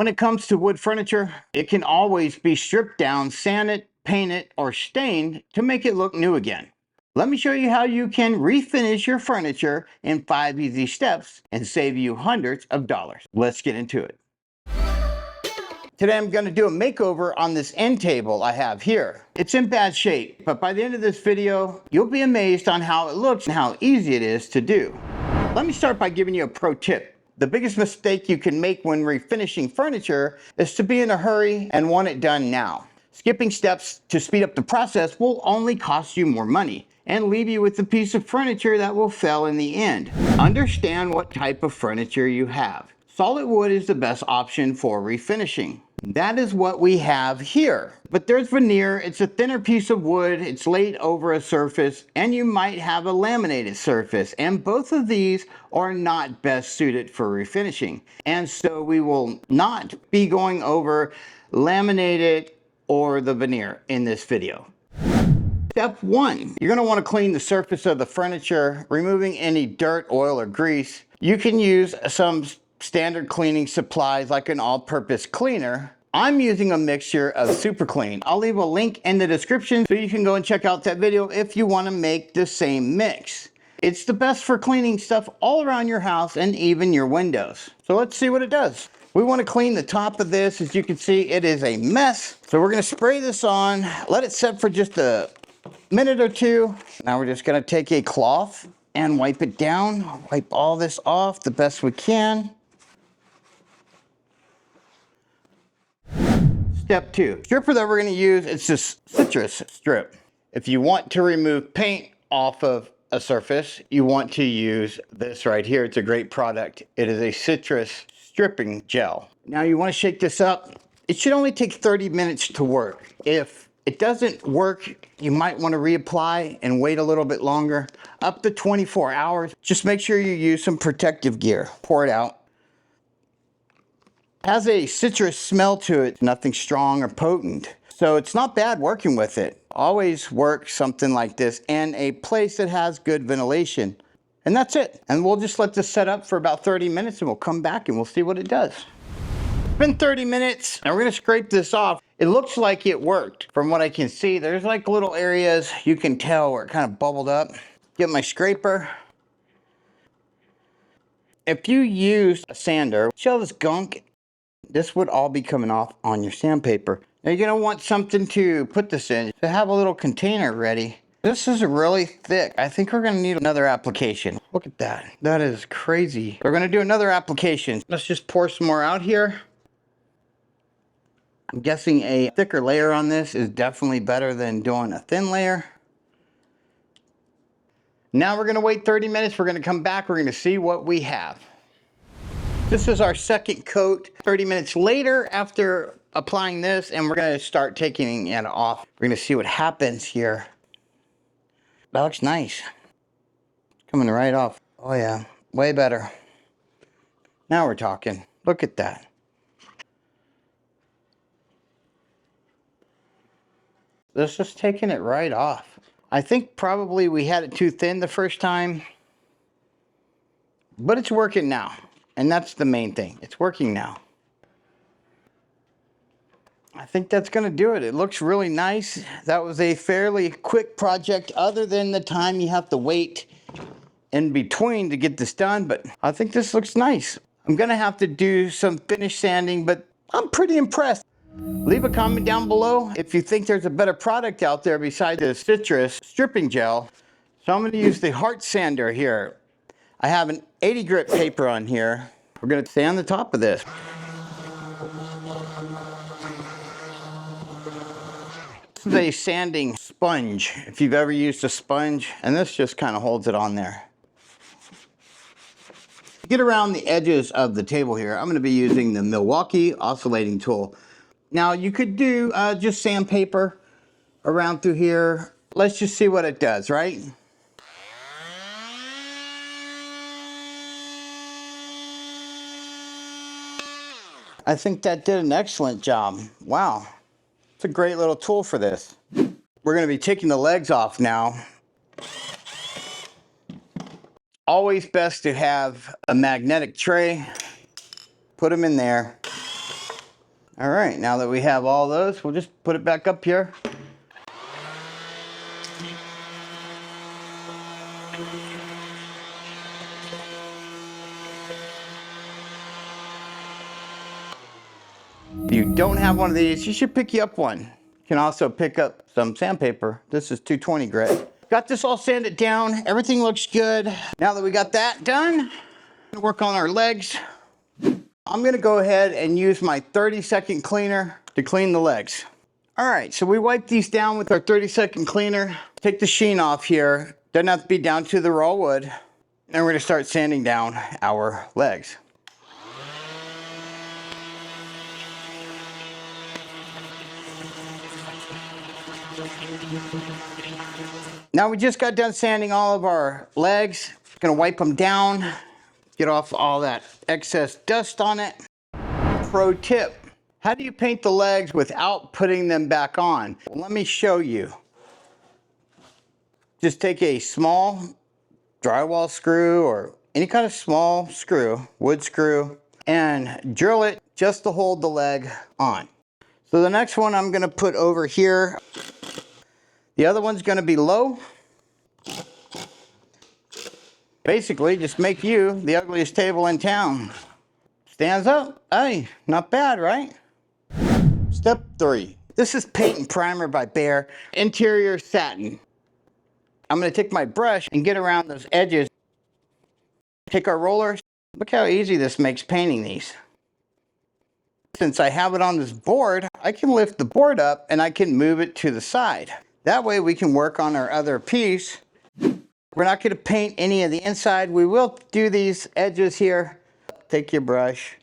When it comes to wood furniture, it can always be stripped down, sanded, painted, or stained to make it look new again. Let me show you how you can refinish your furniture in 5 easy steps and save you hundreds of dollars. Let's get into it. Today I'm going to do a makeover on this end table I have here. It's in bad shape, but by the end of this video, you'll be amazed on how it looks and how easy it is to do. Let me start by giving you a pro tip. The biggest mistake you can make when refinishing furniture is to be in a hurry and want it done now. Skipping steps to speed up the process will only cost you more money and leave you with a piece of furniture that will fail in the end. Understand what type of furniture you have. Solid wood is the best option for refinishing. That is what we have here. But there's veneer. It's a thinner piece of wood. It's laid over a surface, and you might have a laminated surface. And both of these are not best suited for refinishing. And so we will not be going over laminated or the veneer in this video. Step 1, you're going to want to clean the surface of the furniture, removing any dirt, oil, or grease. You can use some standard cleaning supplies like an all-purpose cleaner. I'm using a mixture of Super Clean. I'll leave a link in the description so you can go and check out that video if you want to make the same mix. It's the best for cleaning stuff all around your house and even your windows. So let's see what it does. We want to clean the top of this. As you can see, it is a mess. So we're going to spray this on, let it set for just a minute or two. Now we're just going to take a cloth and wipe it down. Wipe all this off the best we can. Step 2, stripper that we're going to use, it's this citrus strip. If you want to remove paint off of a surface, you want to use this right here. It's a great product. It is a citrus stripping gel. Now you want to shake this up. It should only take 30 minutes to work. If it doesn't work, you might want to reapply and wait a little bit longer, up to 24 hours. Just make sure you use some protective gear. Pour it out. Has a citrus smell to it, nothing strong or potent. So it's not bad working with it. Always work something like this in a place that has good ventilation. And that's it. And we'll just let this set up for about 30 minutes and we'll come back and we'll see what it does. It's been 30 minutes and we're gonna scrape this off. It looks like it worked. From what I can see, there's like little areas you can tell where it kind of bubbled up. Get my scraper. If you use a sander, see all this gunk? This would all be coming off on your sandpaper. Now you're going to want something to put this in. To have a little container ready. This is really thick. I think we're going to need another application. Look at that. That is crazy. We're going to do another application. Let's just pour some more out here. I'm guessing a thicker layer on this is definitely better than doing a thin layer. Now we're going to wait 30 minutes. We're going to come back. We're going to see what we have. This is our second coat 30 minutes later after applying this, and we're going to start taking it off. We're going to see what happens here. That looks nice. Coming right off. Oh yeah, way better. Now we're talking. Look at that. This is taking it right off. I think probably we had it too thin the first time, but it's working now. And that's the main thing. It's working now. I think that's going to do it. It looks really nice. That was a fairly quick project other than the time you have to wait in between to get this done. But I think this looks nice. I'm going to have to do some finish sanding, but I'm pretty impressed. Leave a comment down below if you think there's a better product out there besides the citrus stripping gel. So I'm going to use the heart sander here. I have an 80 grit paper on here. We're going to sand the top of this. This is a sanding sponge, if you've ever used a sponge, and this just kind of holds it on there. To get around the edges of the table here, I'm going to be using the Milwaukee oscillating tool. Now you could do just sandpaper around through here. Let's just see what it does, right? I think that did an excellent job. Wow, it's a great little tool for this. We're going to be taking the legs off now. Always best to have a magnetic tray. Put them in there. All right, now that we have all those, we'll just put it back up here. If you don't have one of these, you should pick you up one. You can also pick up some sandpaper. This is 220 grit. Got this all sanded down. Everything looks good. Now that we got that done, I'm gonna work on our legs. I'm gonna go ahead and use my 30-second cleaner to clean the legs. All right, so we wipe these down with our 30-second cleaner. Take the sheen off here. Doesn't have to be down to the raw wood. And we're gonna start sanding down our legs. Now we just got done sanding all of our legs. Gonna wipe them down, get off all that excess dust on it. Pro tip, how do you paint the legs without putting them back on? Well, let me show you. Just take a small drywall screw or any kind of small screw, wood screw, and drill it just to hold the leg on. So the next one I'm gonna put over here. The other one's gonna be low. Basically, just make you the ugliest table in town. Stands up? Hey, not bad, right? Step 3. This is Paint and Primer by Behr, interior satin. I'm gonna take my brush and get around those edges. Take our rollers. Look how easy this makes painting these. Since I have it on this board, I can lift the board up and I can move it to the side. That way we can work on our other piece. We're not gonna paint any of the inside. We will do these edges here. Take your brush.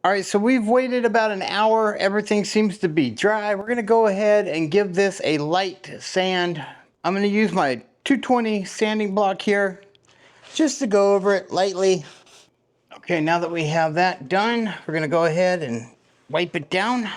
All right, so we've waited about an hour. Everything seems to be dry. We're gonna go ahead and give this a light sand. I'm gonna use my 220 sanding block here just to go over it lightly. Okay, now that we have that done, we're gonna go ahead and wipe it down.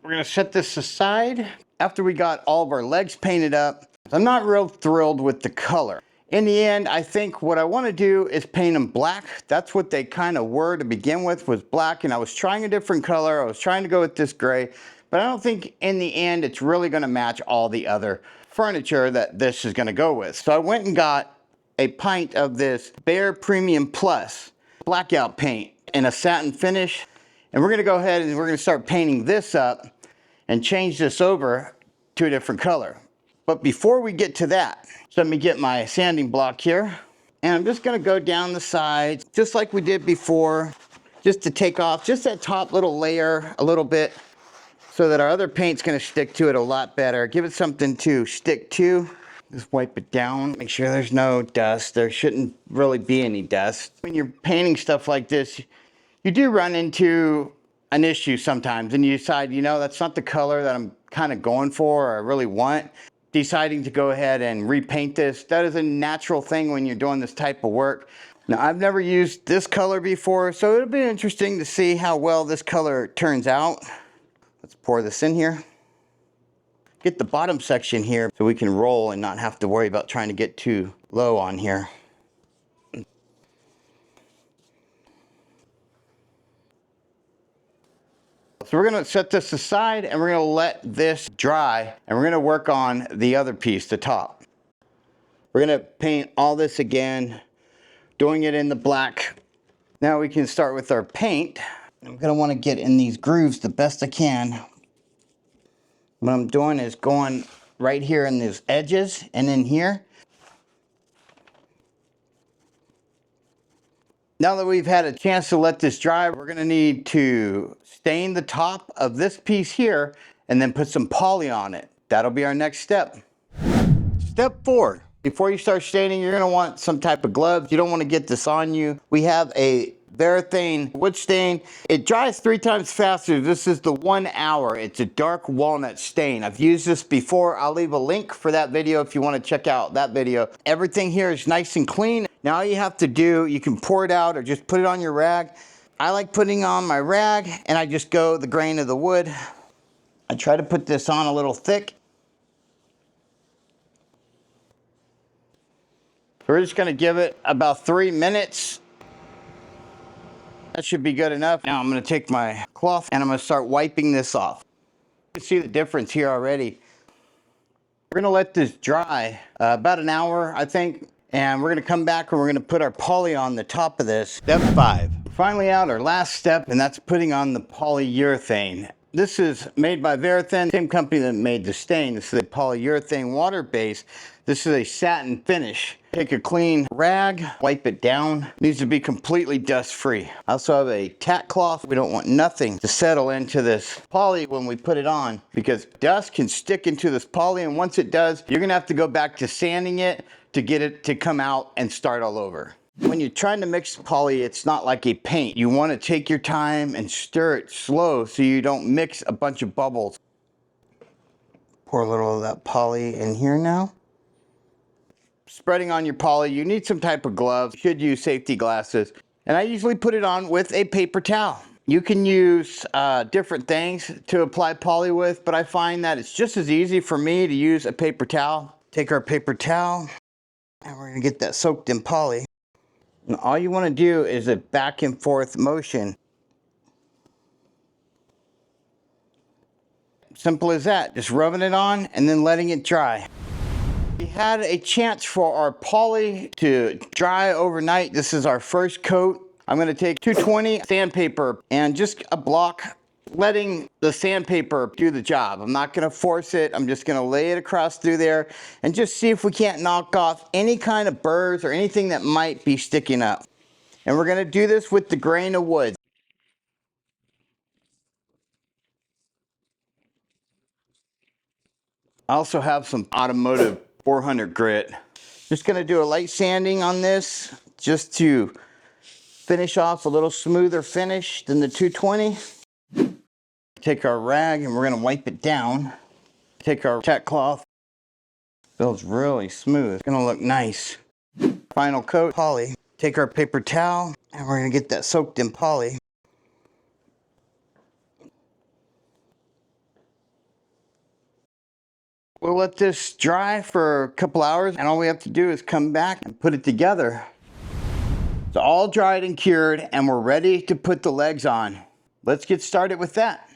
We're gonna set this aside. After we got all of our legs painted up, I'm not real thrilled with the color. In the end, I think what I want to do is paint them black. That's what they kind of were to begin with, was black, and I was trying a different color. I was trying to go with this gray, but I don't think in the end it's really going to match all the other furniture that this is going to go with. So I went and got a pint of this Behr Premium Plus blackout paint in a satin finish, and we're going to go ahead and we're going to start painting this up and change this over to a different color. But before we get to that, so let me get my sanding block here. And I'm just gonna go down the sides, just like we did before, just to take off just that top little layer a little bit so that our other paint's gonna stick to it a lot better. Give it something to stick to. Just wipe it down, make sure there's no dust. There shouldn't really be any dust. When you're painting stuff like this, you do run into an issue sometimes and you decide, you know, that's not the color that I'm kind of going for or I really want. Deciding to go ahead and repaint this, that is a natural thing when you're doing this type of work. Now, I've never used this color before, so it'll be interesting to see how well this color turns out. Let's pour this in here. Get the bottom section here so we can roll and not have to worry about trying to get too low on here. So we're gonna set this aside and we're gonna let this dry and we're gonna work on the other piece, the top. We're gonna paint all this again, doing it in the black. Now we can start with our paint. I'm gonna wanna get in these grooves the best I can. What I'm doing is going right here in these edges and in here. Now that we've had a chance to let this dry, we're gonna need to stain the top of this piece here and then put some poly on it. That'll be our next step. Step 4, before you start staining, you're gonna want some type of gloves. You don't wanna get this on you. We have a Varathane wood stain. It dries 3 times faster. This is the 1 hour. It's a dark walnut stain. I've used this before. I'll leave a link for that video if you want to check out that video. Everything here is nice and clean. Now all you have to do, you can pour it out or just put it on your rag. I like putting on my rag and I just go the grain of the wood. I try to put this on a little thick. We're just gonna give it about 3 minutes. That should be good enough. Now I'm gonna take my cloth and I'm gonna start wiping this off. You can see the difference here already. We're gonna let this dry about an hour, I think. And we're gonna come back and we're gonna put our poly on the top of this. Step 5. Finally out our last step, and that's putting on the polyurethane. This is made by Verithin, same company that made the stain. This is a polyurethane water base. This is a satin finish. Take a clean rag, wipe it down. It needs to be completely dust free. I also have a tack cloth. We don't want nothing to settle into this poly when we put it on, because dust can stick into this poly, and once it does, you're gonna have to go back to sanding it to get it to come out and start all over. When you're trying to mix poly, it's not like a paint. You want to take your time and stir it slow so you don't mix a bunch of bubbles. Pour a little of that poly in here now. Spreading on your poly, you need some type of gloves. You should use safety glasses. And I usually put it on with a paper towel. You can use different things to apply poly with, but I find that it's just as easy for me to use a paper towel. Take our paper towel, and we're gonna get that soaked in poly. And all you want to do is a back and forth motion. Simple as that. Just rubbing it on and then letting it dry. We had a chance for our poly to dry overnight. This is our first coat. I'm going to take 220 sandpaper and just a block, letting the sandpaper do the job. I'm not going to force it. I'm just going to lay it across through there and just see if we can't knock off any kind of burrs or anything that might be sticking up. And we're going to do this with the grain of wood. I also have some automotive 400 grit. Just going to do a light sanding on this just to finish off a little smoother finish than the 220. Take our rag and we're going to wipe it down. Take our tack cloth. Feels really smooth. It's going to look nice. Final coat, poly. Take our paper towel and we're going to get that soaked in poly. We'll let this dry for a couple hours, and all we have to do is come back and put it together. It's all dried and cured, and we're ready to put the legs on. Let's get started with that.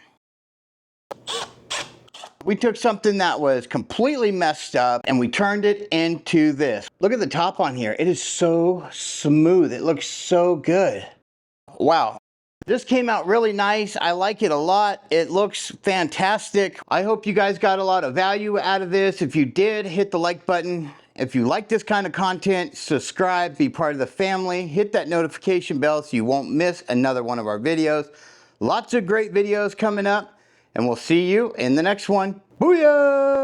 We took something that was completely messed up and we turned it into this. Look at the top on here. It is so smooth. It looks so good. Wow. This came out really nice. I like it a lot. It looks fantastic. I hope you guys got a lot of value out of this. If you did, hit the like button. If you like this kind of content, subscribe, be part of the family. Hit that notification bell so you won't miss another one of our videos. Lots of great videos coming up, and we'll see you in the next one. Booyah!